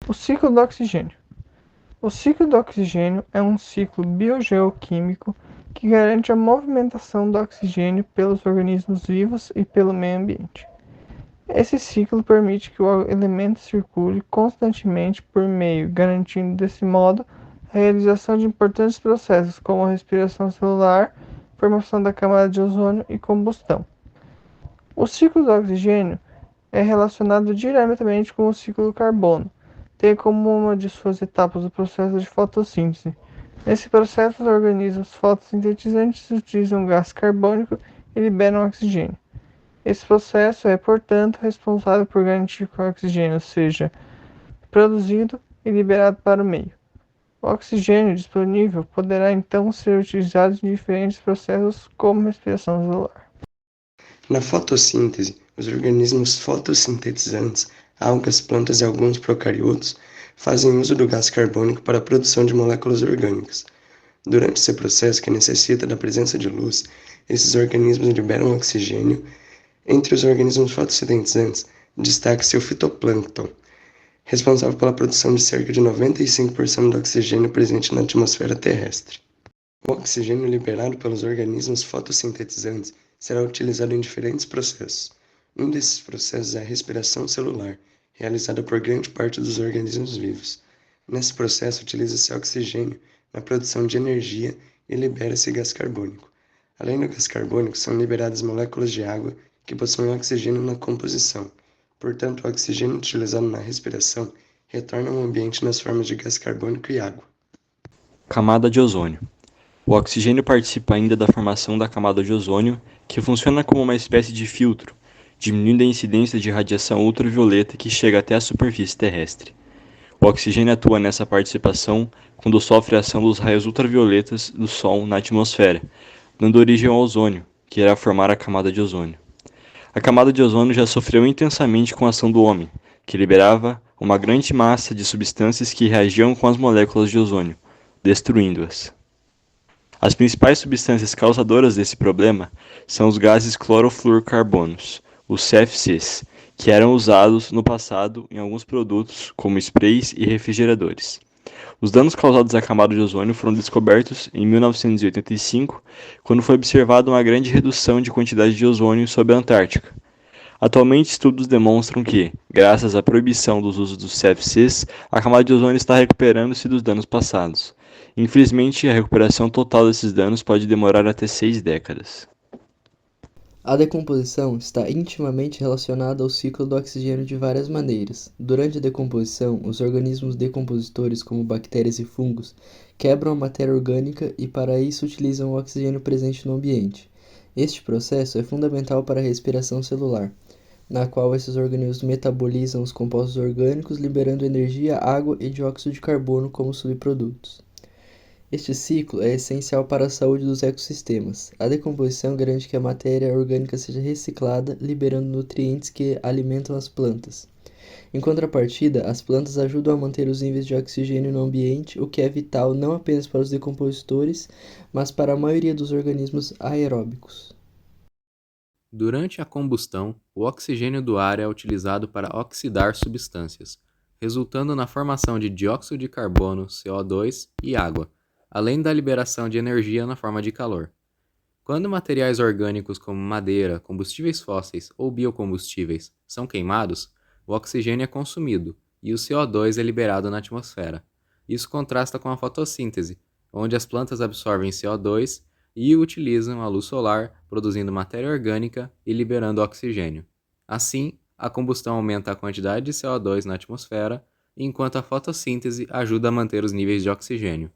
O ciclo do oxigênio. O ciclo do oxigênio é um ciclo biogeoquímico que garante a movimentação do oxigênio pelos organismos vivos e pelo meio ambiente. Esse ciclo permite que o elemento circule constantemente por meio, garantindo desse modo a realização de importantes processos como a respiração celular, formação da camada de ozônio e combustão. O ciclo do oxigênio é relacionado diretamente com o ciclo do carbono, tem como uma de suas etapas o processo de fotossíntese. Nesse processo, os organismos fotossintetizantes utilizam gás carbônico e liberam oxigênio. Esse processo é, portanto, responsável por garantir que o oxigênio seja produzido e liberado para o meio. O oxigênio disponível poderá então ser utilizado em diferentes processos, como respiração celular. Na fotossíntese, os organismos fotossintetizantes, algas, plantas e alguns procariotos, fazem uso do gás carbônico para a produção de moléculas orgânicas. Durante esse processo, que necessita da presença de luz, esses organismos liberam oxigênio. Entre os organismos fotossintetizantes, destaca-se o fitoplâncton, responsável pela produção de cerca de 95% do oxigênio presente na atmosfera terrestre. O oxigênio liberado pelos organismos fotossintetizantes será utilizado em diferentes processos. Um desses processos é a respiração celular, realizada por grande parte dos organismos vivos. Nesse processo, utiliza-se oxigênio na produção de energia e libera-se gás carbônico. Além do gás carbônico, são liberadas moléculas de água que possuem oxigênio na composição. Portanto, o oxigênio utilizado na respiração retorna ao ambiente nas formas de gás carbônico e água. Camada de ozônio. O oxigênio participa ainda da formação da camada de ozônio, que funciona como uma espécie de filtro, diminuindo a incidência de radiação ultravioleta que chega até a superfície terrestre. O oxigênio atua nessa participação quando sofre a ação dos raios ultravioletas do Sol na atmosfera, dando origem ao ozônio, que irá formar a camada de ozônio. A camada de ozônio já sofreu intensamente com a ação do homem, que liberava uma grande massa de substâncias que reagiam com as moléculas de ozônio, destruindo-as. As principais substâncias causadoras desse problema são os gases clorofluorcarbonos, os CFCs, que eram usados no passado em alguns produtos, como sprays e refrigeradores. Os danos causados à camada de ozônio foram descobertos em 1985, quando foi observada uma grande redução de quantidade de ozônio sob a Antártica. Atualmente, estudos demonstram que, graças à proibição dos usos dos CFCs, a camada de ozônio está recuperando-se dos danos passados. Infelizmente, a recuperação total desses danos pode demorar até 6 décadas. A decomposição está intimamente relacionada ao ciclo do oxigênio de várias maneiras. Durante a decomposição, os organismos decompositores, como bactérias e fungos, quebram a matéria orgânica e para isso utilizam o oxigênio presente no ambiente. Este processo é fundamental para a respiração celular, na qual esses organismos metabolizam os compostos orgânicos, liberando energia, água e dióxido de carbono como subprodutos. Este ciclo é essencial para a saúde dos ecossistemas. A decomposição garante que a matéria orgânica seja reciclada, liberando nutrientes que alimentam as plantas. Em contrapartida, as plantas ajudam a manter os níveis de oxigênio no ambiente, o que é vital não apenas para os decompositores, mas para a maioria dos organismos aeróbicos. Durante a combustão, o oxigênio do ar é utilizado para oxidar substâncias, resultando na formação de dióxido de carbono, CO2 e água, além da liberação de energia na forma de calor. Quando materiais orgânicos como madeira, combustíveis fósseis ou biocombustíveis são queimados, o oxigênio é consumido e o CO2 é liberado na atmosfera. Isso contrasta com a fotossíntese, onde as plantas absorvem CO2 e utilizam a luz solar, produzindo matéria orgânica e liberando oxigênio. Assim, a combustão aumenta a quantidade de CO2 na atmosfera, enquanto a fotossíntese ajuda a manter os níveis de oxigênio.